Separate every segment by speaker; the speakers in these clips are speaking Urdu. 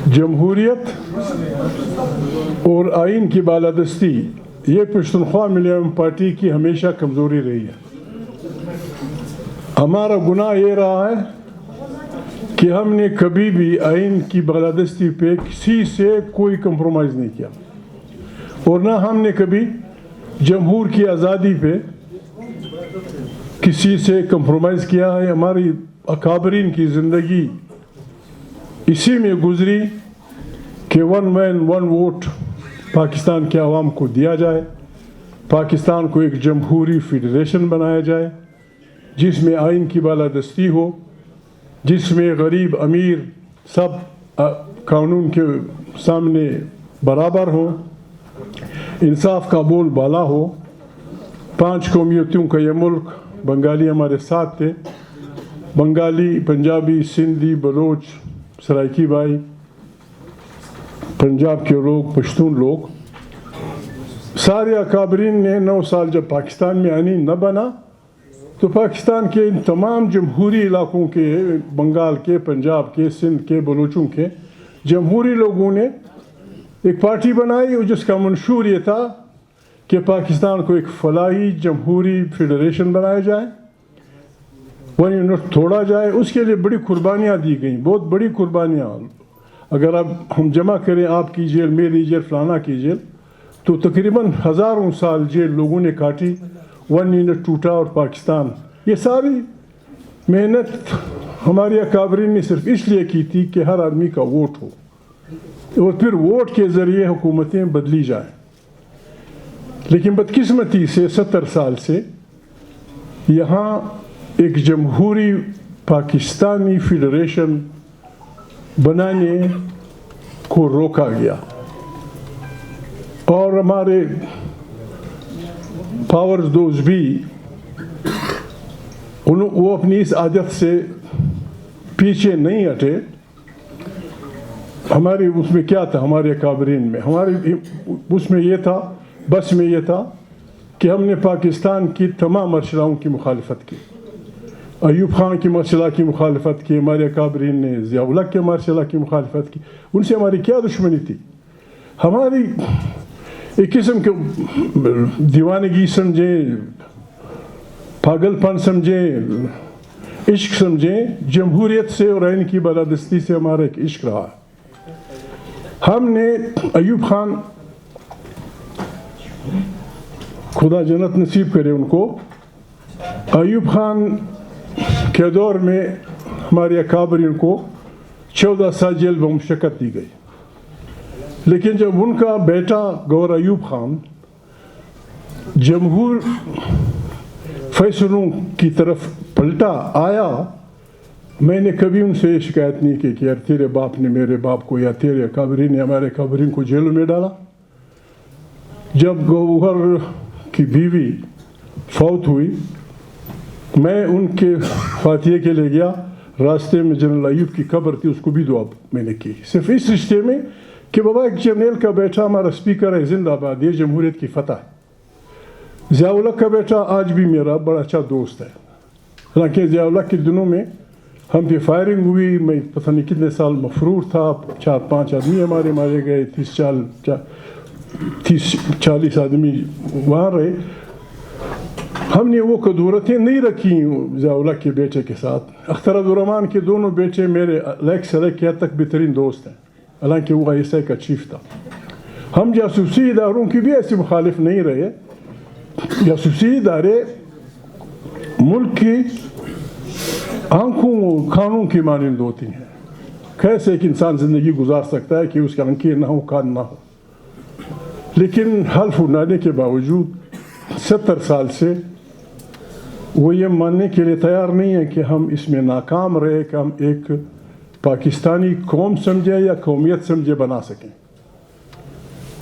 Speaker 1: جمہوریت اور آئین کی بالادستی یہ پشتونخوا ملیالم پارٹی کی ہمیشہ کمزوری رہی ہے۔ ہمارا گناہ یہ رہا ہے کہ ہم نے کبھی بھی آئین کی بالادستی پہ کسی سے کوئی کمپرومائز نہیں کیا، اور نہ ہم نے کبھی جمہور کی آزادی پہ کسی سے کمپرومائز کیا ہے۔ ہماری اکابرین کی زندگی اسی میں گزری کہ ون مین ون ووٹ پاکستان کے عوام کو دیا جائے، پاکستان کو ایک جمہوری فیڈریشن بنایا جائے جس میں آئین کی بالادستی ہو، جس میں غریب امیر سب قانون کے سامنے برابر ہوں، انصاف کا بول بالا ہو۔ 5 قومیتوں کا یہ ملک، بنگالی ہمارے ساتھ تھے، بنگالی، پنجابی، سندھی، بلوچ، سرائکی بھائی، پنجاب کے لوگ، پشتون لوگ، سارے اکابرین نے 9 سال جب پاکستان میں آئین نہ بنا تو پاکستان کے ان تمام جمہوری علاقوں کے، بنگال کے، پنجاب کے، سندھ کے، بلوچوں کے جمہوری لوگوں نے ایک پارٹی بنائی اور جس کا منشور یہ تھا کہ پاکستان کو ایک فلاحی جمہوری فیڈریشن بنایا جائے، 1 یونٹ توڑا جائے۔ اس کے لیے بڑی قربانیاں دی گئیں، بہت بڑی قربانیاں۔ اگر اب ہم جمع کریں آپ کی جیل، میری جیل، فلانا کی جیل، تو تقریباً ہزاروں سال جیل لوگوں نے کاٹی، 1 یونٹ ٹوٹا اور پاکستان۔ یہ ساری محنت ہماری اکابرین نے صرف اس لیے کی تھی کہ ہر آدمی کا ووٹ ہو اور پھر ووٹ کے ذریعے حکومتیں بدلی جائیں۔ لیکن بدقسمتی سے 70 سال سے یہاں ایک جمہوری پاکستانی فیڈریشن بنانے کو روکا گیا، اور ہمارے پاورز دوز بھی وہ اپنی اس عادت سے پیچھے نہیں ہٹے۔ ہماری اس میں کیا تھا، ہمارے اکابرین میں، ہمارے اس میں یہ تھا، بس میں یہ تھا کہ ہم نے پاکستان کی تمام مرشدوں کی مخالفت کی، ایوب خان کی مرشدہ کی مخالفت کی، ہمارے اکابرین نے ضیاء الحق کے مرشدہ کی مخالفت کی۔ ان سے ہماری کیا دشمنی تھی؟ ہماری ایک قسم کے دیوانگی سمجھیں، پاگل پن سمجھیں، عشق سمجھیں، جمہوریت سے اور آئین کی بالادستی سے ہمارا ایک عشق رہا۔ ہم نے ایوب خان، خدا جنت نصیب کرے ان کو، ایوب خان کے دور میں ہمارے اکابرین کو 14 سال جیل بمشقت دی گئی، لیکن جب ان کا بیٹا گور ایوب خان جمہور فیصلوں کی طرف پلٹا آیا، میں نے کبھی ان سے یہ شکایت نہیں کی کہ یار تیرے باپ نے میرے باپ کو یا تیرے اکابرین نے ہمارے اکابرین کو جیلوں میں ڈالا۔ جب گوہر کی بیوی فوت ہوئی، میں ان کے فاتحے کے لیے گیا، راستے میں جنرل ایوب کی قبر تھی، اس کو بھی دعا میں نے کی، صرف اس رشتے میں کہ بابا ایک جرنیل کا بیٹا ہمارا اسپیکر ہے، زندہ باد، یہ جمہوریت کی فتح ہے۔ ضیاء الحق کا بیٹا آج بھی میرا بڑا اچھا دوست ہے، حالانکہ ضیاء الحق کے دنوں میں ہم پہ فائرنگ ہوئی، میں پتہ نہیں کتنے سال مفرور تھا، 4-5 آدمی ہمارے مارے گئے، 30-40 آدمی وہاں رہے۔ ہم نے وہ قدورتیں نہیں رکھی ضیاء الحق کے بیٹے کے ساتھ۔ اختر عبدالرحمن کے دونوں بیٹے میرے لیک سے لیک حد تک بہترین دوست ہیں، حالانکہ وہ آئی ایس آئی کا چیف تھا۔ ہم جاسوسی اداروں کی بھی ایسے مخالف نہیں رہے۔ جاسوسی ادارے ملک کی آنکھوں اور کانوں کی مانند ہوتی ہیں۔ کیسے ایک انسان زندگی گزار سکتا ہے کہ اس کے آنکھیں نہ ہو، کان نہ ہو؟ لیکن حلف اٹھانے کے باوجود 70 سال سے وہ یہ ماننے کے لیے تیار نہیں ہے کہ ہم اس میں ناکام رہے کہ ہم ایک پاکستانی قوم سمجھے یا قومیت سمجھے بنا سکیں۔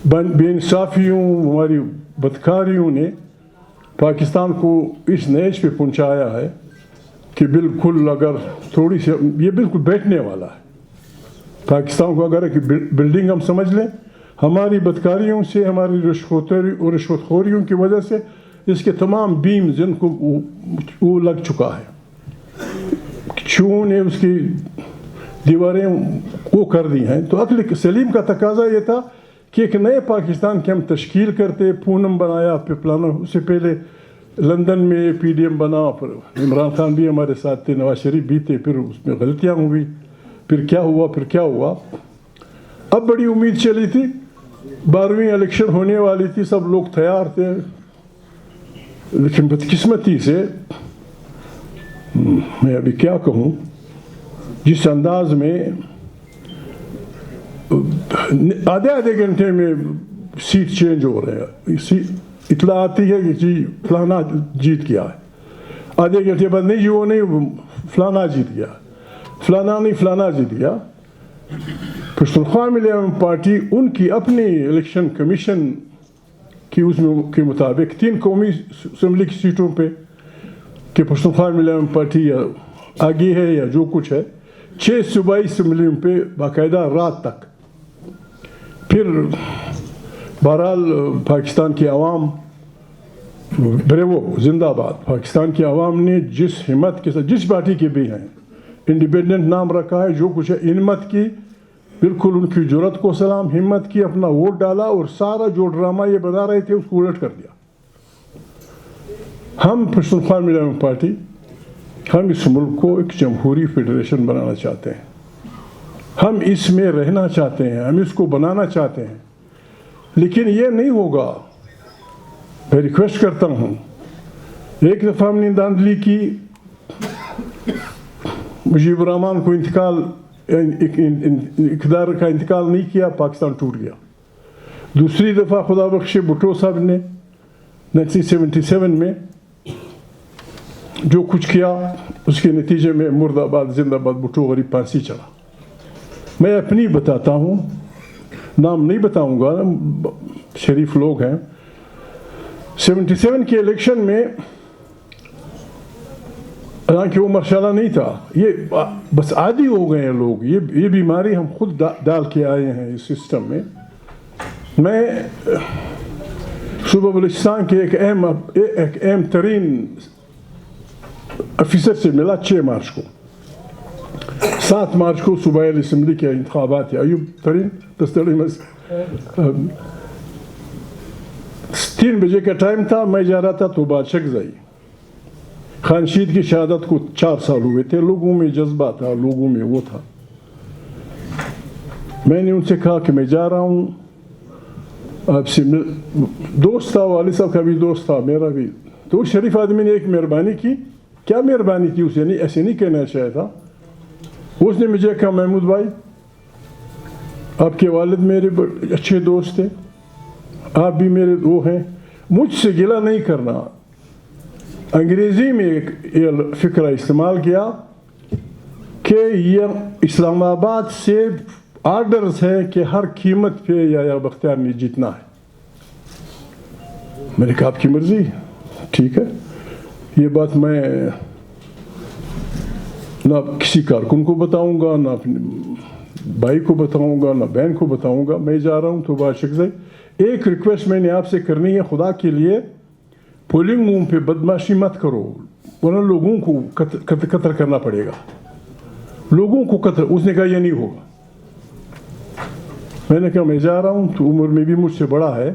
Speaker 1: بے انصافیوں، ہماری بدکاریوں نے پاکستان کو اس نیج پہ پہنچایا ہے کہ بالکل اگر تھوڑی سی یہ بالکل بیٹھنے والا ہے۔ پاکستان کو اگر ایک بلڈنگ ہم سمجھ لیں، ہماری بدکاریوں سے، ہماری رشوت خوریوں کی وجہ سے اس کے تمام بیمز ان کو وہ لگ چکا ہے۔ چون نے اس کی دیواریں وہ کر دی ہیں. تو عقل سلیم کا تقاضا یہ تھا کہ ایک نئے پاکستان کی ہم تشکیل کرتے. پونم بنایا, پھر پلانا, اس سے پہلے لندن میں پی ڈی ایم بنا, پھر عمران خان بھی ہمارے ساتھ تھے, نواز شریف بھی تھے, پھر اس میں غلطیاں ہوئی, پھر کیا ہوا. اب بڑی امید چلی تھی, 12ویں الیکشن ہونے والی تھی, سب لوگ تیار تھے, لیکن بدقسمتی سے میں ابھی کیا کہوں, جس انداز میں آدھے گھنٹے میں سیٹ چینج ہو رہے ہیں, اطلاع آتی ہے کہ جی فلانا جیت گیا ہے, آدھے گھنٹے بعد نہیں جی وہ نہیں فلانا جیت گیا, فلانا جیت گیا. پشتونخوا ملیالم پارٹی ان کی اپنی الیکشن کمیشن کی اس کے مطابق 3 قومی اسمبلی کی سیٹوں پہ کہ پشتونخوا ملیالم پارٹی یا آگے ہے یا جو کچھ ہے, 6 صوبائی اسمبلیوں پہ باقاعدہ رات تک. پھر بہرحال پاکستان کی عوام بریوو زندہ باد, پاکستان کی عوام نے جس ہمت کے ساتھ, جس پارٹی کے بھی ہیں, انڈیپینڈنٹ نام رکھا ہے, جو کچھ ہے, ہمت کی, بالکل ان کی جرأت کو سلام, ہمت کی, اپنا ووٹ ڈالا اور سارا جو ڈرامہ یہ بنا رہے تھے اس کو الٹ کر دیا. ہم پشتونخوا ملیالم پارٹی, ہم اس ملک کو ایک جمہوری فیڈریشن بنانا چاہتے ہیں, ہم اس میں رہنا چاہتے ہیں, ہم اس کو بنانا چاہتے ہیں, لیکن یہ نہیں ہوگا. میں ریکویسٹ کرتا ہوں, ایک دفعہ ہم نے دھاندلی کی, مجیب الرحمان کو اقتدار کا انتقال نہیں کیا, پاکستان ٹوٹ گیا. دوسری دفعہ خدا بخش بھٹو صاحب نے 1977 میں جو کچھ کیا, اس کے نتیجے میں مرد آباد زندہ باد بھٹو غریب پھانسی چڑھا. میں اپنی بتاتا ہوں, نام نہیں بتاؤں گا, شریف لوگ ہیں. 77 کے الیکشن میں حالانکہ وہ مرشالہ نہیں تھا, یہ بس عادی ہو گئے ہیں لوگ, یہ بیماری ہم خود ڈال کے آئے ہیں اس سسٹم میں. میں صوبہ بلوچستان کے ایک اہم ترین افیسر سے ملا 6 مارچ کو. 7 مارچ کو صوبائی اسمبلی کے انتخابات ہیں. ایوب ترین 3 بجے کا ٹائم تھا, میں جا رہا تھا تو بات شکزائی. خانشید کی شہادت کو 4 سال ہوئے تھے, لوگوں میں جذبہ تھا, لوگوں میں وہ تھا. میں نے ان سے کہا کہ میں جا رہا ہوں, آپ سے دوست تھا, والد صاحب کا بھی دوست تھا, میرا بھی. تو اس شریف آدمی نے ایک مہربانی کی. کیا مہربانی کی, اسے نہیں ایسے نہیں کہنا چاہتا تھا. اس نے مجھے کہا محمود بھائی آپ کے والد میرے اچھے دوست تھے, آپ بھی میرے وہ ہیں, مجھ سے گلہ نہیں کرنا. انگریزی میں ایک فکرہ استعمال کیا کہ یہ اسلام آباد سے آرڈرز ہے کہ ہر قیمت پہ یا بختیار نے جیتنا ہے. میں نے کہا آپ کی مرضی, ٹھیک ہے. یہ بات میں نہ کسی کارکن کو بتاؤں گا, نہ اپنے بھائی کو بتاؤں گا, نہ بہن کو بتاؤں گا. میں جا رہا ہوں تو بات شکزائی. ایک ریکویسٹ میں نے آپ سے کرنی ہے, خدا کے لیے پولنگ روم پہ بدماشی مت کرو, ورنہ لوگوں کو قتل کرنا پڑے گا, لوگوں کو قتل. اس نے کہا یہ نہیں ہوگا. میں نے کہا میں جا رہا ہوں, تو عمر میں بھی مجھ سے بڑا ہے,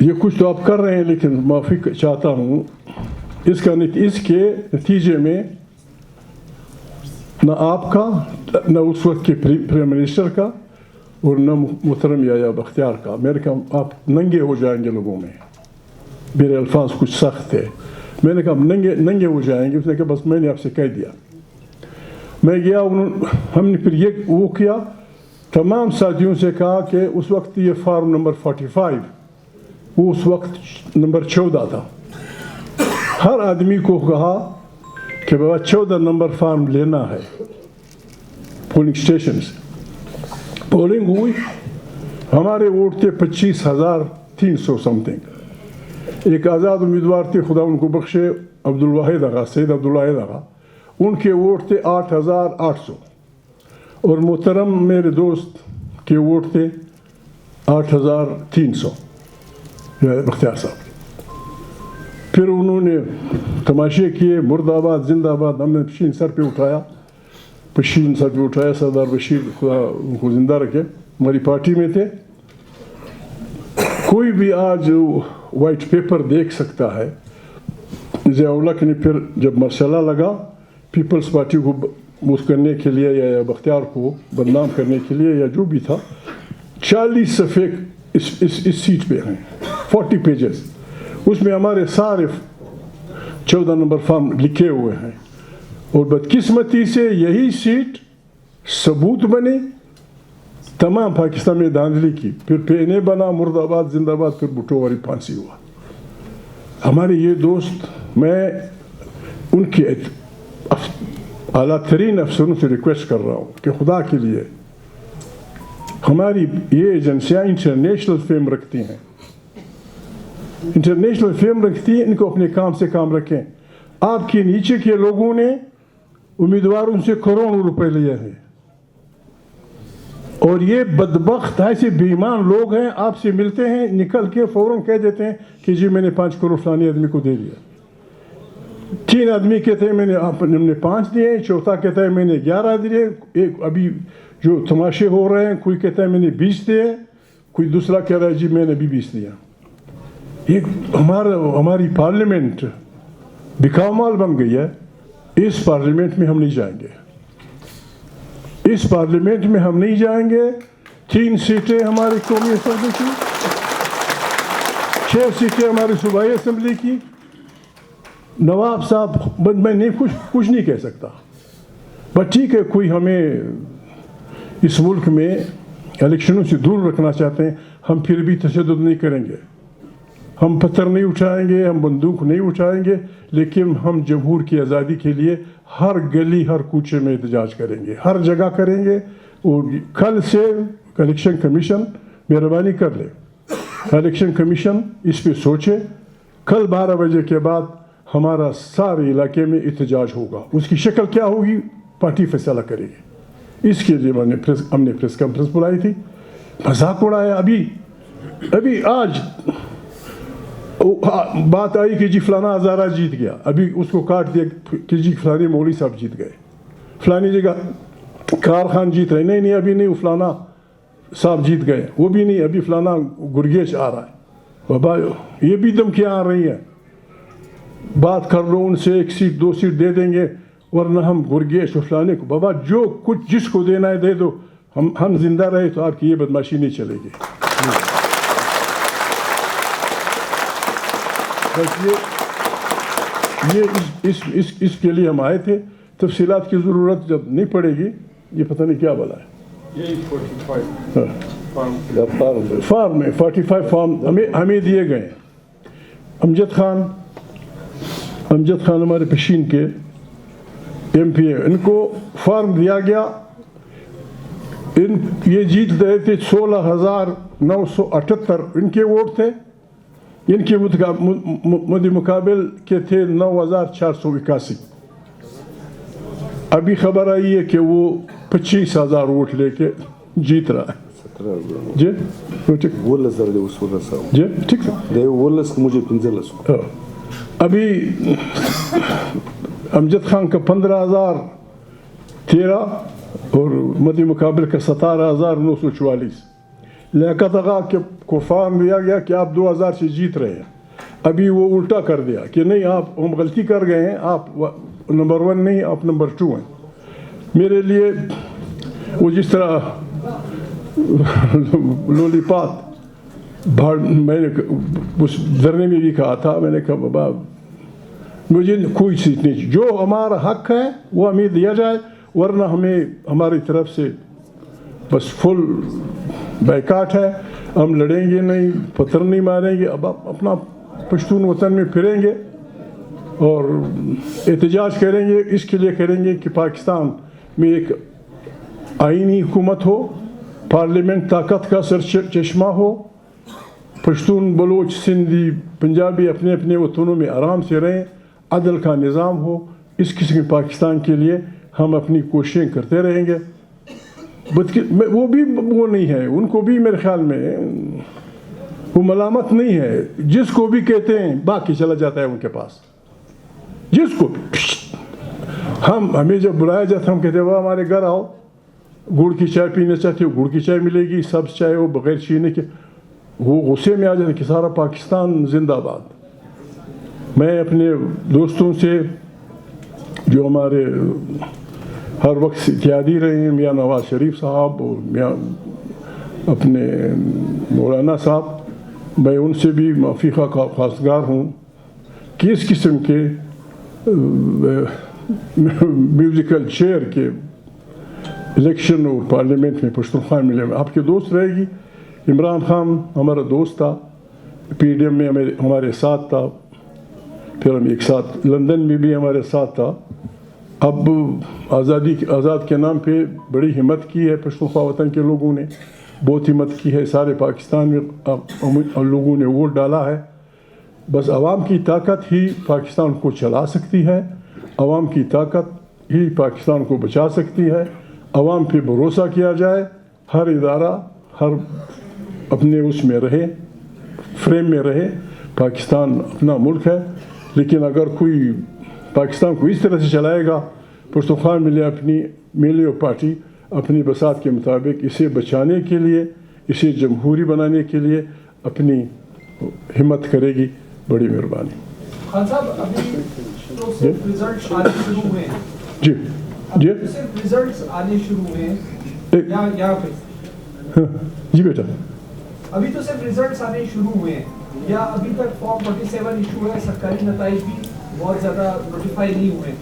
Speaker 1: یہ کچھ تو آپ کر رہے ہیں, لیکن معافی چاہتا ہوں. اس کے نتیجے میں نہ آپ کا, نہ اس وقت کے پرائم منسٹر کا, اور نہ محترم یا بختیار کا. میں نے کہا آپ ننگے ہو جائیں گے لوگوں میں. میرے الفاظ کچھ سخت تھے. میں نے کہا ننگے ہو جائیں گے. اس نے کہا بس میں نے آپ سے کہہ دیا. میں گیا, ہم نے پھر یہ وہ کیا, تمام ساتھیوں سے کہا کہ اس وقت یہ فارم نمبر 45, وہ اس وقت نمبر 14 تھا. ہر آدمی کو کہا کہ بابا 14 نمبر فارم لینا ہے پولنگ اسٹیشن سے. پولنگ ہوئی, ہمارے ووٹ تھے 25,300 سمتنگ. ایک آزاد امیدوار تھے, خدا ان کو بخشے, عبدالواحد آغا, سید عبدالواحد آغا, ان کے ووٹ تھے 8,800. اور محترم میرے دوست کے ووٹ تھے 8,300 بختیار صاحب. پھر انہوں نے تماشے کیے، مرد آباد زندہ آباد، ہم نے پشین سر پہ اٹھایا، سردار بشیر خدا ان کو زندہ رکھے، ہماری پارٹی میں تھے. کوئی بھی آج وائٹ پیپر دیکھ سکتا ہے. ضیاء الحق نے پھر جب مرسلہ لگا پیپلز پارٹی کو موس کرنے کے لیے یا بختیار کو بدنام کرنے کے لیے یا جو بھی تھا، 40 صفحے اس سیٹ پہ ہیں، 40 پیجز. اس میں ہمارے سارے 14 نمبر فارم لکھے ہوئے ہیں. اور بدقسمتی سے یہی سیٹ ثبوت بنے تمام پاکستان میں دھاندلی کی. پھر پینے بنا مرد آباد زندہ آباد، پھر بھٹو والی پھانسی ہوا. ہمارے یہ دوست، میں ان کے اعلیٰ ترین افسروں سے ریکویسٹ کر رہا ہوں کہ خدا کے لیے ہماری یہ ایجنسیاں انٹرنیشنل فیم رکھتی ہیں، ان کو اپنے کام سے کام رکھیں. آپ کے نیچے کے لوگوں نے امیدواروں سے کروڑوں روپے لیے ہیں، اور یہ بدبخت ایسے بے ایمان لوگ ہیں، آپ سے ملتے ہیں نکل کے فوراً کہہ دیتے ہیں کہ جی میں نے 5 کروڑ فلانی آدمی کو دے دیا. 3 آدمی کہتے ہیں میں نے 5 دیے، چوتھا کہتا ہے میں نے 11 دیے. ایک ابھی جو تماشے ہو رہے ہیں، کوئی کہتا ہے میں نے 20 دیے، کوئی دوسرا کہہ رہا ہے جی میں نے بھی 20 دیا. یہ ہماری پارلیمنٹ بکاؤ مال بن گئی ہے. اس پارلیمنٹ میں ہم نہیں جائیں گے، اس پارلیمنٹ میں ہم نہیں جائیں گے. 3 سیٹیں ہماری قومی اسمبلی کی، 6 سیٹیں ہماری صوبائی اسمبلی کی. نواب صاحب میں نہیں کچھ نہیں کہہ سکتا، بس ٹھیک ہے کوئی ہمیں اس ملک میں الیکشنوں سے دور رکھنا چاہتے ہیں، ہم پھر بھی تشدد نہیں کریں گے، ہم پتھر نہیں اٹھائیں گے، ہم بندوق نہیں اٹھائیں گے، لیکن ہم جمہور کی آزادی کے لیے ہر گلی ہر کوچے میں احتجاج کریں گے، ہر جگہ کریں گے. اور کل سے الیکشن کمیشن مہربانی کر لے، الیکشن کمیشن اس پہ سوچے. کل 12 بجے کے بعد ہمارا سارے علاقے میں احتجاج ہوگا. اس کی شکل کیا ہوگی پارٹی فیصلہ کرے گی. اس کے لیے ہم نے پریس کانفرنس بلائی تھی. مذاق اڑایا. ابھی آج بات آئی کہ جی فلانا ہزارہ جیت گیا، ابھی اس کو کاٹ دیا کہ جی فلانی مولوی صاحب جیت گئے، فلانی جگہ کارخان جیت رہے. نہیں ابھی نہیں، وہ فلانا صاحب جیت گئے، وہ بھی نہیں، ابھی فلانا گرگیش آ رہا ہے. بابا یہ بھی دھمکیاں آ رہی ہیں، بات کر لو ان سے، 1 سیٹ 2 سیٹ دے دیں گے، ورنہ ہم گرگیش اور فلانے کو. بابا جو کچھ جس کو دینا ہے دے دو، ہم زندہ رہے تو آپ کی یہ بدماشی نہیں چلے گی. بس یہ اس کے لیے ہم آئے تھے. تفصیلات کی ضرورت جب نہیں پڑے گی، یہ پتہ نہیں کیا بلا ہے. فارم میں 45 فارم ہمیں دیے گئے. امجد خان ہمارے پشین کے MP ہیں، ان کو فارم دیا گیا. یہ جیت رہے تھے 16,978 ان کے ووٹ تھے. ان کے مقابل کے تھے 9,481. ابھی خبر آئی ہے کہ وہ 25,000 ووٹ لے کے جیت رہا ہے. جی ٹھیک ہے. ابھی امجد خان کا 15,013 اور مدی مقابل کا 17,944. لیاقت آغا کو فارم دیا گیا کہ آپ 2,000 سے جیت رہے ہیں. ابھی وہ الٹا کر دیا کہ نہیں، آپ ہم غلطی کر گئے ہیں، آپ نمبر 1 نہیں، آپ نمبر 2 ہیں. میرے لیے وہ جس طرح لولی پات میں نے اس دھرنے میں بھی کہا تھا، میں نے کہا بابا مجھے کوئی چیز نہیں، جو ہمارا حق ہے وہ ہمیں دیا جائے، ورنہ ہمیں ہماری طرف سے بس فل بائیکاٹ ہے. ہم لڑیں گے نہیں، پتھر نہیں ماریں گے، اب اپنا پشتون وطن میں پھریں گے اور احتجاج کریں گے. اس کے لیے کریں گے کہ پاکستان میں ایک آئینی حکومت ہو، پارلیمنٹ طاقت کا سر چشمہ ہو، پشتون بلوچ سندھی پنجابی اپنے اپنے وطنوں میں آرام سے رہیں، عدل کا نظام ہو. اس قسم کے پاکستان کے لیے ہم اپنی کوششیں کرتے رہیں گے. وہ بھی وہ نہیں ہے، ان کو بھی میرے خیال میں وہ ملامت نہیں ہے. جس کو بھی کہتے ہیں باقی چلا جاتا ہے ان کے پاس. جس کو ہمیں جب بلایا جاتا ہم کہتے ہیں وہ ہمارے گھر آؤ, گڑ کی چائے پینا چاہتے ہو گڑ کی چائے ملے گی, سبز چائے ہو بغیر چینے کے. وہ غصے میں آ جاتے کہ سارا پاکستان زندہ باد. میں اپنے دوستوں سے جو ہمارے ہر وقت قیادی رہے ہیں, میاں نواز شریف صاحب اور میاں اپنے مولانا صاحب, میں ان سے بھی معافی کا خواستگار ہوں کہ اس قسم کے میوزیکل چیئر کے الیکشن اور پارلیمنٹ میں پشتونخوا ملے. آپ کے دوست رہے گی. عمران خان ہمارا دوست تھا, پی ڈی ایم میں ہمارے ساتھ تھا, پھر ہم ایک ساتھ لندن میں بھی ہمارے ساتھ تھا. اب آزاد کے نام پہ بڑی ہمت کی ہے پشتونخوا وطن کے لوگوں نے, بہت ہمت کی ہے. سارے پاکستان میں لوگوں نے ووٹ ڈالا ہے. بس عوام کی طاقت ہی پاکستان کو چلا سکتی ہے, عوام کی طاقت ہی پاکستان کو بچا سکتی ہے. عوام پہ بھروسہ کیا جائے, ہر ادارہ ہر اپنے اس میں رہے, فریم میں رہے. پاکستان اپنا ملک ہے, لیکن اگر کوئی پاکستان کو اس طرح سے چلائے گا, پشتونخوا ملی پارٹی اپنی بساط کے مطابق اسے بچانے کے لیے, اسے جمہوری بنانے کے لیے اپنی ہمت کرے گی. بڑی مہربانی.
Speaker 2: خان صاحب ابھی تو صرف ریزلٹس آنے شروع ہوئے ہیں.
Speaker 1: جی جی
Speaker 2: صرف ریزلٹس آنے شروع ہوئے ہیں یا پہ
Speaker 1: جی بیٹا
Speaker 2: ابھی تو صرف ریزلٹس آنے شروع ہوئے ہیں, یا ابھی تک فارم 47 ایشو ہے, سرکاری نتائج بھی بہت زیادہ نوٹیفائی نہیں ہوئے.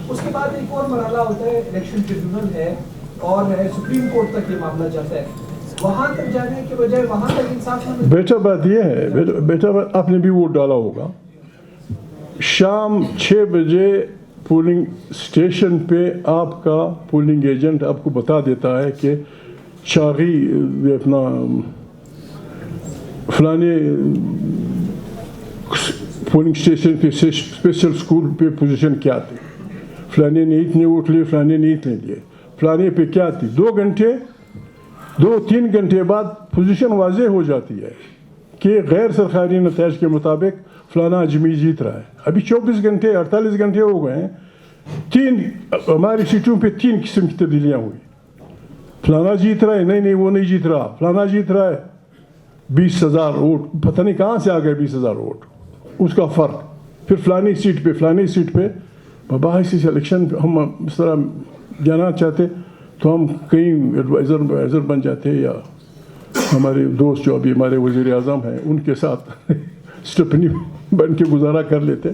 Speaker 2: اس کے بعد ایک اور مرحلہ ہوتا ہے, الیکشن ٹریبیونل ہے اور سپریم کورٹ تک یہ معاملہ جاتا ہے. وہاں تک جانے کے بجائے وہاں تک انصاف نہ.
Speaker 1: بیٹا بات یہ ہے, بیٹا آپ نے بھی ووٹ ڈالا ہوگا. شام 6 بجے پولنگ اسٹیشن پہ آپ کا پولنگ ایجنٹ آپ کو بتا دیتا ہے کہ چاغی اپنا فلانے پولنگ اسٹیشن پہ اسپیشل اسکول پہ پوزیشن کیا تھی, فلانے نے اتنے ووٹ لیے, فلانے نے اتنے دیے, فلانے پہ کیا تھی. 2-3 گھنٹے بعد پوزیشن واضح ہو جاتی ہے کہ غیر سرکاری نتائج کے مطابق فلانا اجمی جیت رہا ہے. ابھی 24 گھنٹے 48 گھنٹے ہو گئے ہیں, 3 ہماری سیٹوں پہ 3 قسم کی تبدیلیاں ہوئی. فلانا جیت رہا ہے, نہیں وہ نہیں جیت رہا, فلانا جیت رہا ہے. 20,000 ووٹ پتہ نہیں کہاں سے آ گئے, 20,000 ووٹ اس کا فرق. پھر فلانی سیٹ پہ باعث اس الیکشن ہم اس طرح جانا چاہتے تو ہم کہیں ایڈوائزر بن جاتے, یا ہمارے دوست جو ابھی ہمارے وزیر اعظم ہیں ان کے ساتھ اسٹپنی بن کے گزارا کر لیتے.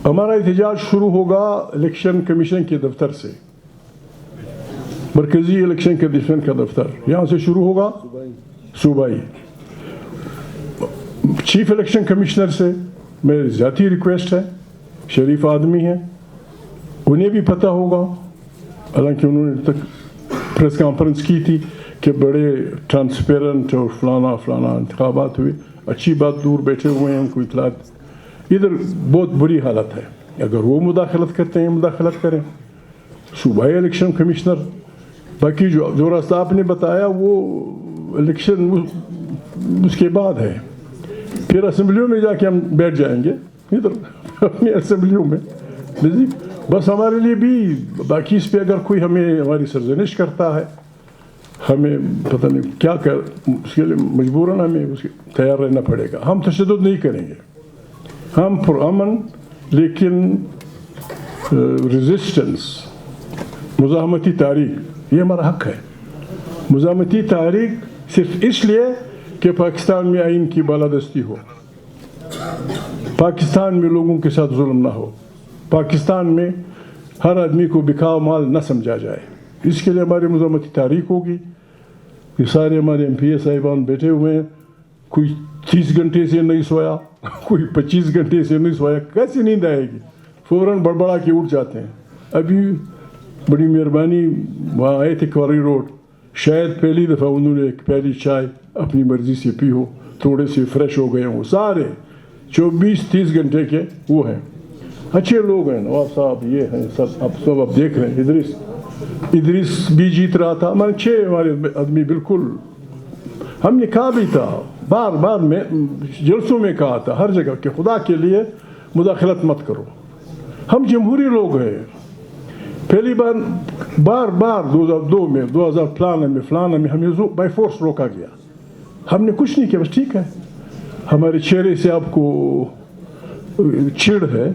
Speaker 1: ہمارا احتجاج شروع ہوگا الیکشن کمیشن کے دفتر سے, مرکزی الیکشن کمیشن کا دفتر یہاں سے شروع ہوگا صوبائی. چیف الیکشن کمشنر سے میری ذاتی ریکویسٹ ہے, شریف آدمی ہیں, انہیں بھی پتہ ہوگا, حالانکہ انہوں نے تک پریس کانفرنس کی تھی کہ بڑے ٹرانسپیرنٹ اور فلانا انتخابات ہوئے. اچھی بات, دور بیٹھے ہوئے ہیں, ان کو اطلاعات. ادھر بہت بری حالت ہے, اگر وہ مداخلت کرتے ہیں مداخلت کریں. صوبائی الیکشن کمشنر, باقی جو راستہ آپ نے بتایا وہ الیکشن اس کے بعد ہے. پھر اسمبلیوں میں جا کے ہم بیٹھ جائیں گے ادھر اپنی اسمبلیوں میں. بس ہمارے لیے بھی باقی اس پہ اگر کوئی ہماری سرزنش کرتا ہے, ہمیں پتہ نہیں کیا کر, اس کے لیے مجبوراً ہمیں اس کے تیار رہنا پڑے گا. ہم تشدد نہیں کریں گے, ہم پرامن, لیکن ریزسٹنس, مزاحمتی تحریک یہ ہمارا حق ہے. مزاحمتی تحریک صرف اس لیے کہ پاکستان میں آئین کی بالادستی ہو, پاکستان میں لوگوں کے ساتھ ظلم نہ ہو, پاکستان میں ہر آدمی کو بکاؤ مال نہ سمجھا جائے. اس کے لیے ہماری مزاحمتی تحریک ہوگی. یہ سارے ہمارے ایم پی اے صاحبان بیٹھے ہوئے ہیں, کوئی 30 گھنٹے سے نہیں سویا, کوئی 25 گھنٹے سے نہیں سویا. کیسے نیند آئے گی؟ فوراً بڑبڑا کے اٹھ جاتے ہیں. ابھی بڑی مہربانی وہاں آئے تھے کوری روڈ, شاید پہلی دفعہ انہوں نے ایک پہلی چائے اپنی مرضی سے پی ہو, تھوڑے سے فریش ہو گئے ہوں. سارے 24-30 گھنٹے کے وہ ہیں, اچھے لوگ ہیں. نواب صاحب یہ ہیں سب, اب دیکھ رہے ہیں. ادریس بھی جیت رہا تھا, ہمارے 6 ہمارے آدمی بالکل, ہم نے کہا بھی تھا بار بار میں جلسوں میں کہا تھا ہر جگہ کہ خدا کے لیے مداخلت مت کرو. ہم جمہوری لوگ ہیں. پہلی بار 2002 میں 2000 فلانا میں ہمیں بائی فورس روکا گیا. ہم نے کچھ نہیں کیا, بس ٹھیک ہے ہمارے چہرے سے آپ کو چڑ ہے,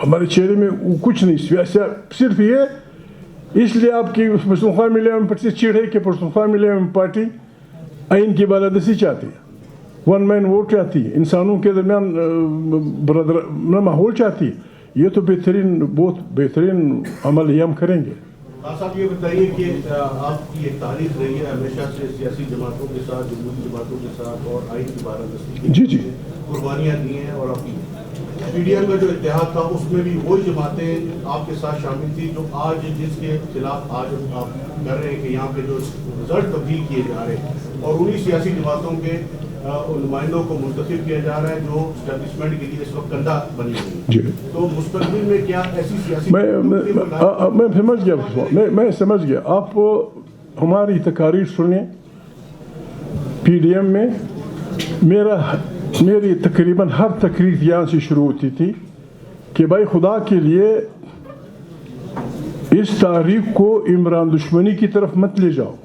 Speaker 1: ہمارے چہرے میں کچھ نہیں, صرف یہ اس لیے آپ کی پشتونخوا ملیام پارٹی سے چڑ ہے کہ پشتونخوا ملیام پارٹی آئین کی بالادستی چاہتی ہے, ون مین ووٹ چاہتی ہے, انسانوں کے درمیان ماحول چاہتی ہے. یہ تو بہت بہترین عمل یہ ہم کریں گے.
Speaker 3: صاحب یہ بتائیے کہ آپ کی ایک تاریخ رہی ہے ہمیشہ سے سیاسی جماعتوں کے ساتھ, جمہوری جماعتوں کے ساتھ اور آئین کی بالادستی کی
Speaker 1: جی
Speaker 3: قربانیاں دی ہیں, اور آپ کی پی ڈی ایم کا جو اتحاد تھا اس میں بھی وہی جماعتیں آپ کے ساتھ شامل تھیں جو آج جس کے خلاف آج آپ کر رہے ہیں کہ یہاں پہ جو رزلٹ تبدیل کیے جا رہے ہیں اور انہی سیاسی جماعتوں کے نمائندوں کو منتخب کیا جا رہا ہے جو اسٹیبلشمنٹ کے لیے اس وقت کندھا بنی ہوئی ہے. تو مستقبل میں کیا ایسی سیاسی
Speaker 1: میں سمجھ گیا. آپ ہماری تقاریر سنیں پی ڈی ایم میں. میری تقریباً ہر تقریر یہاں سے شروع ہوتی تھی کہ بھائی خدا کے لیے اس تاریخ کو عمران دشمنی کی طرف مت لے جاؤ.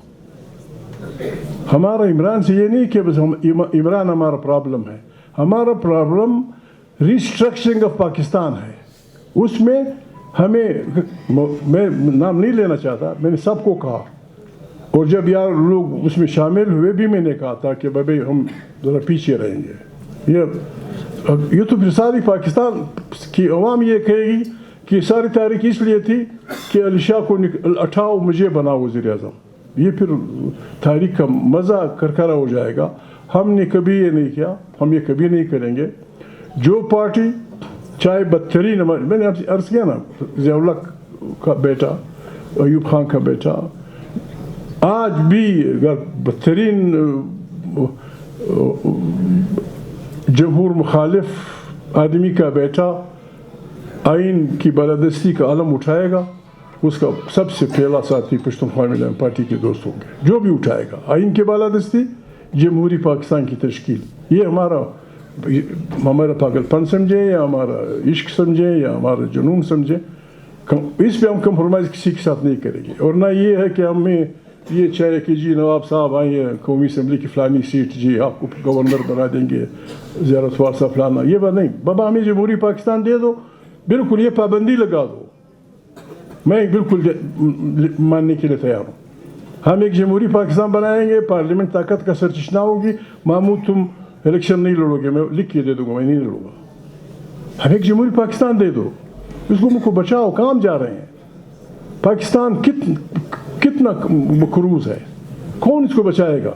Speaker 1: ہمارا عمران سے یہ نہیں کہ بس عمران ہمارا پرابلم ہے. ہمارا پرابلم ریسٹرکچرنگ آف پاکستان ہے. اس میں میں نام نہیں لینا چاہتا, میں نے سب کو کہا, اور جب یار لوگ اس میں شامل ہوئے بھی میں نے کہا تھا کہ بھائی ہم ذرا پیچھے رہیں گے. یہ تو پھر ساری پاکستان کی عوام یہ کہے گی کہ ساری تاریخ اس لیے تھی کہ علی شاہ کو اٹھاؤ مجھے بناؤ وزیر اعظم. یہ پھر تاریخ کا مزہ کرکرا ہو جائے گا. ہم نے کبھی یہ نہیں کیا, ہم یہ کبھی نہیں کریں گے. جو پارٹی چاہے بدترین, میں نے عرض کیا نا, ضیاء اللہ کا بیٹا, ایوب خان کا بیٹا, آج بھی اگر بدترین جمہور مخالف آدمی کا بیٹا آئین کی بالادستی کا علم اٹھائے گا, اس کا سب سے پہلا ساتھی پشتونخوا ملیام پارٹی کے دوست ہوں گے. جو بھی اٹھائے گا آئین کی بالادستی, جمہوری پاکستان کی تشکیل, یہ ہمارا پاگل پن سمجھے یا ہمارا عشق سمجھے یا ہمارا جنون سمجھے, اس پہ ہم کمپرومائز کسی کے ساتھ نہیں کریں گے. اور نہ یہ ہے کہ ہمیں یہ چاہے کہ جی نواب صاحب آئیں قومی اسمبلی کی فلانی سیٹ, جی آپ کو گورنر بنا دیں گے, زیارت وارثہ فلانا, یہ بات نہیں. بابا ہمیں جمہوری پاکستان دے دو, بالکل یہ پابندی لگا دو, میں بالکل ماننے کے لیے تیار ہوں. ہم ایک جمہوری پاکستان بنائیں گے, پارلیمنٹ طاقت کا سرچشمہ ہوگی. محمود تم الیکشن نہیں لڑو گے, میں لکھ کے دے دوں گا, میں نہیں لڑوں گا. ہم ایک جمہوری پاکستان دے دو, اس کو بچاؤ. کام جا رہے ہیں. پاکستان کتنا مقروض ہے, کون اس کو بچائے گا؟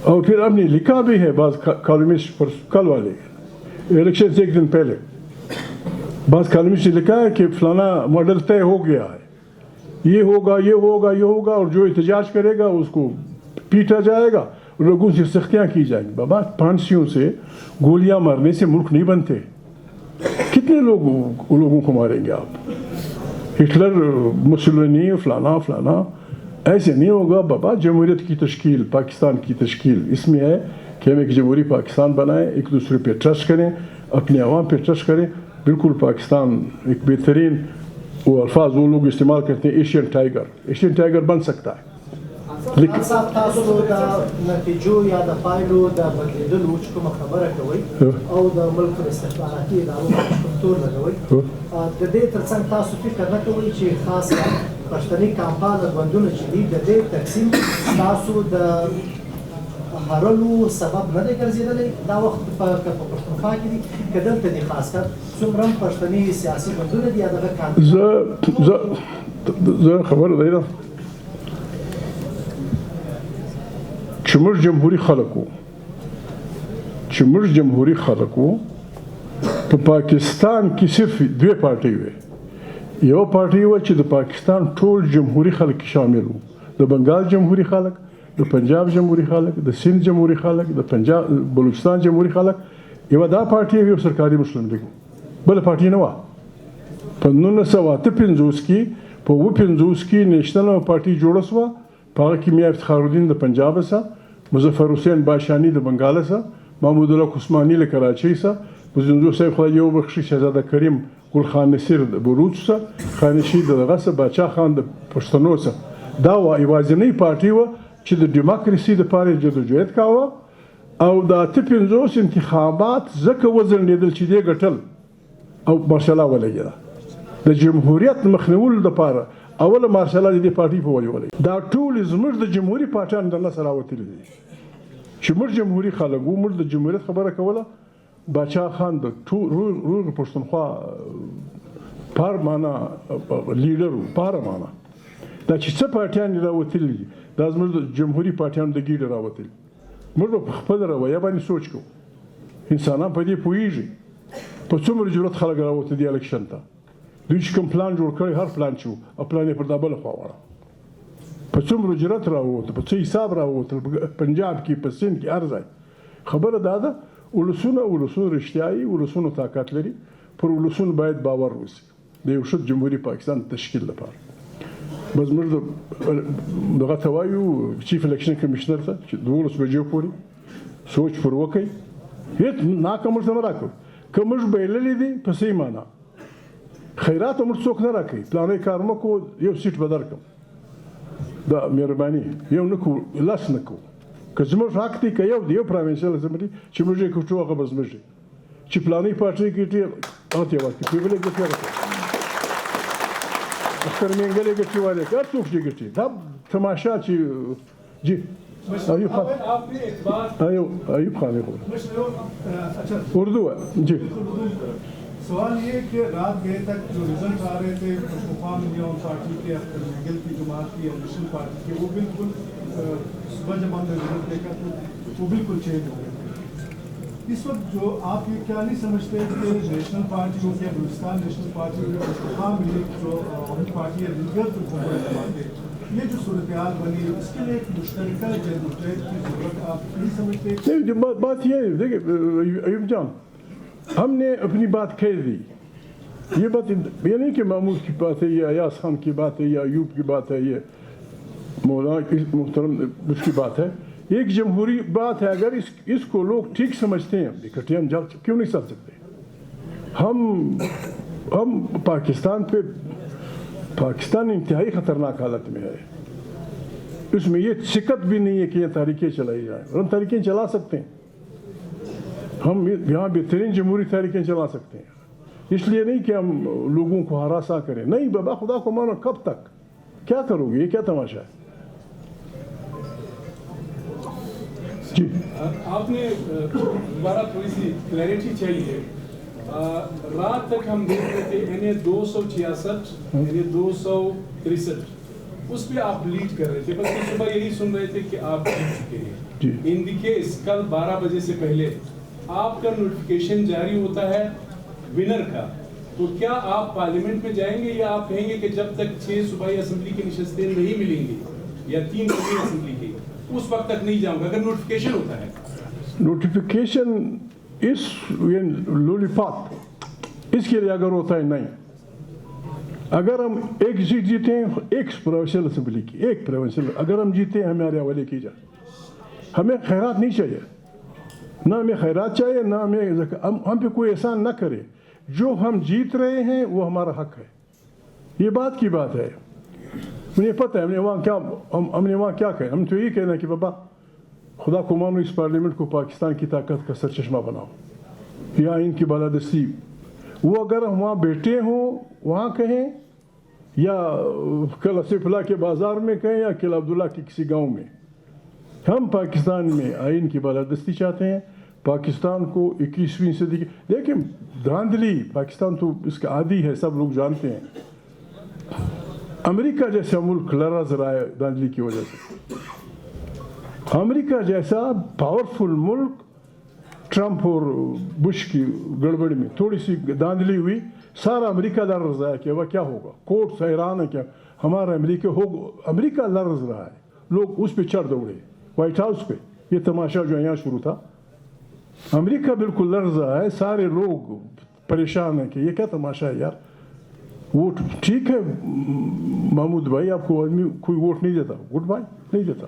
Speaker 1: اور پھر ہم نے لکھا بھی ہے بعض کالمسٹ پر, کل والے الیکشن سے ایک دن پہلے بعض کالمسٹ نے لکھا ہے کہ فلانا ماڈل طے ہو گیا ہے, یہ ہوگا یہ ہوگا یہ ہوگا, اور جو احتجاج کرے گا اس کو پیٹا جائے گا, لوگوں سے سختیاں کی جائیں گی. بابا پھانسیوں سے گولیاں مارنے سے ملک نہیں بنتے. کتنے لوگوں کو ماریں گے آپ؟ ہٹلر, مسولینی, فلانا ایسے نہیں ہوگا. بابا جمہوریت کی تشکیل, پاکستان کی تشکیل اس میں ہے کہ ہم ایک جمہوری پاکستان بنائیں, ایک دوسرے پہ ٹرسٹ کریں, اپنے عوام پہ ٹرسٹ کریں. بالکل پاکستان ایک بہترین, وہ الفاظ وہ لوگ استعمال کرتے ہیں, ایشین ٹائیگر بن سکتا ہے.
Speaker 4: لیکن صاحب تاسو د نتیجو یا د پایلو د بدلیدلو چې کومه خبره کوئ او د ملک د استخباراتي ادارو په تور لګوئ, د دې ترڅنګ تاسو فکر نه کوئ چې خاص پښتني کمپاین بندونه چې دي د دې تقسیم تاسو د هرلو سبب نه دی ګرځېدلی دا وخت په پښتونخوا کې دي که دلته دي خاص کر څومره پښتني سیاسي بندونه دي یا دغه
Speaker 1: زه خبره دی چې موږ جمهوری خلق وو په پاکستان کې صرف دوه پارټۍ وې. یو پارټۍ وه چې د پاکستان ټول جمهوری خلق شامل وو, د بنگال جمهوری خلق, د پنجاب جمهوری خلق, د سندھ جمهوری خلق, د پنجاب بلوچستان جمهوری خلق. یوه دا پارټۍ یو سرکاري مسلم لیگ, بله پارټۍ نه وه. په 1958 کې په 1950 کې نیشنل پارټۍ جوړه شوه, په هغه کې میا افتخار الدین د پنجاب سره, مظفر حسین باشانی د بنگال سا، محمود الحق عثمانی له کراچۍ سا، بزنجو صاحب خدای یو بخشي شهزاده کریم ګل خان نصیر د بروج سا، خانشي دغه سا، باچا خان د پښتنو سا. دا یوازینۍ پارټي وه چې د ډیموکراسي دپاره یې جدوجهد کاوه او د 85 انتخابات ځکه وځنډېدل چې دې ګټل او مارشاله ولګېده. د جمهوریت مخنیولو دپاره اوله مارشاله د دې پارټۍ په وجه ولګېده. دا ټول زموږ د جمهوري پارټیانو د لاسه راوتلي دي چې موږ جمهوري خلک وو، موږ د جمهوریت خبره کوله. باچا خان د روغ پښتونخوا پارمانه لیډر و، پارمانه. دا چې څه پارټیان یې راوتلي دي دا زموږ د جمهوري پارټیانو د ګیډه راوتلي. موږ به په خپله رویه باندې سوچ کوو. انسانان په دې پوهېږي په څومره جرأت خلک راوته دي الیکشن ته. دوی چې کوم پلان جوړ کړی، هر پلان چې و او پلان یې پر دا بله خوا وړه، په څومره جرأت راووته، په څه حساب راووتل، پنجاب کې، په سند کې، هر ځای. خبره دا ده ولسونه رښتیایي ولسونو طاقت لري، پر ولسونو باید باور وشي د یو ښه جمهوري پاکستان تشکیل لپاره. بس موږ دغه ته وایو چیف الیکشن کمیشنر ته چې 12 بجو پورې سوچ پر وکړئ، هېڅ ناکه موږ ته نه راکړو. که موږ بایللي دي په صحیح معنا خیرات موږ څوک نه راکوي، پلانې کار مه کوو، یو سیټ به درکړم، دا مهرباني یو نه کوو، لس نه کوو. که زموږ حق دی، که you the, you provincial assembly چې موږ یې کوټو هغه به زموږ دی، چې پلانې پارټۍ ګټي هغه ته یې ورکړي، پیولې ګټي هغه ته اختر مینګلې ګټي والے هر څوک چې ګټي. دا تماشا چې جی ایوب خان ایوب خان اردو ہے جی.
Speaker 5: سوال یہ کہ رات گئے تک جو رزلٹ آ رہے تھے پختونخوا یوم پارٹی کے، اختر مینگل کی جماعت کی، نیشنل پارٹی کے، وہ بالکل صبح جب ہم نے رزلٹ دیکھا تو وہ بالکل چینج ہو گئے تھے. اس وقت جو آپ یہ کیا نہیں سمجھتے کہ نیشنل پارٹی ہو یا بلوچستان نیشنل پارٹی ہو یا پختونخوا ملی جو عوامی پارٹی ہے دیگر جماعتیں، یہ جو صورتحال بنی اس کے لیے ایک مشترکہ جدوجہد کی ضرورت آپ نہیں سمجھتے؟
Speaker 1: بات یہ ہے دیکھیے ایوب جان، ہم نے اپنی بات کہہ دی. یہ بات یہ نہیں کہ محمود کی بات ہے، یہ ایاز خان کی بات ہے، یا ایوب کی بات ہے، یہ مولانا محترم اس کی بات ہے. ایک جمہوری بات ہے. اگر اس کو لوگ ٹھیک سمجھتے ہیں اکٹھے ہم کیوں نہیں چل سکتے؟ ہم پاکستان انتہائی خطرناک حالت میں ہے. اس میں یہ شکت بھی نہیں ہے کہ یہ تحریکیں چلائی جائیں. ہم تحریکیں چلا سکتے ہیں، ہم یہاں بہترین جمہوری تحریکیں چلا سکتے ہیں. اس لیے نہیں کہ ہم لوگوں کو ہراساں کریں. نہیں بابا خدا کو مانو، کب تک کیا کرو گے؟ یہ کیا تماشا ہے؟ جی
Speaker 6: آپ نے دوبارہ تھوڑی سی کلیئرٹی چاہیے. رات تک ہم دیکھ رہے تھے NA 266 NA 263 اس پہ آپ لیڈ کر رہے تھے، بس صبح یہی سن رہے تھے کہ آپ جیت چکے ہیں. ان دی کیس کل 12 بجے سے پہلے آپ کا نوٹیفیکیشن جاری ہوتا ہے ونر کا، تو کیا آپ پارلیمنٹ میں جائیں گے یا آپ کہیں گے کہ جب تک 6 صوبائی اسمبلی کی نشستیں نہیں ملیں گی یا 3 صوبائی اسمبلی کی اس وقت تک نہیں جاؤں گا اگر نوٹیفیکیشن ہوتا ہے؟
Speaker 1: نوٹیفیکیشن اس لولی پاپ اس کے لیے اگر ہوتا ہے نہیں. اگر ہم ایک سیٹ جیتے ہیں ایک پروونشل اسمبلی کی، ایک پروونشل اگر ہم جیتے ہیں ہمارے حوالے کی جائے. ہمیں خیرات نہیں چاہیے، نہ ہمیں خیرات چاہیے، نہ ہمیں ہم پہ کوئی احسان نہ کرے. جو ہم جیت رہے ہیں وہ ہمارا حق ہے. یہ بات کی بات ہے. مجھے پتہ ہے ہم نے وہاں کیا کہا. ہم تو یہی کہنا کہ بابا خدا کو مانو، اس پارلیمنٹ کو پاکستان کی طاقت کا سرچشمہ بناؤ، یا ان کی بالادستی. وہ اگر ہم وہاں بیٹھے ہوں وہاں کہیں، یا قلعہ سیف اللہ کے بازار میں کہیں، یا قلعہ عبداللہ کے کسی گاؤں میں. ہم پاکستان میں آئین کی بالادستی چاہتے ہیں. پاکستان کو 21ویں صدی کی دیکھیں دھاندلی، پاکستان تو اس کا عادی ہے، سب لوگ جانتے ہیں. امریکہ جیسا ملک لرز رہا ہے دھاندلی کی وجہ سے. امریکہ جیسا پاورفل ملک ٹرمپ اور بش کی گڑبڑی میں تھوڑی سی دھاندلی ہوئی، سارا امریکہ لرز رہا ہے کہ وہ کیا ہوگا. کورٹ حیران ہے کیا ہمارا امریکہ لرز رہا ہے. لوگ اس پہ چڑھ دوڑے وائٹ ہاؤس پہ. یہ تماشا جو یہاں شروع تھا، امریکہ بالکل لرز رہا ہے. سارے لوگ پریشان ہیں کہ یہ کیا تماشا ہے یار. ووٹ ٹھیک ہے محمود بھائی، آپ کو آدمی کوئی ووٹ نہیں دیتا، گڈ بائی نہیں دیتا.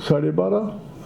Speaker 1: 12:30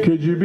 Speaker 1: KGB,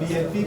Speaker 4: BNP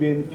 Speaker 7: BNP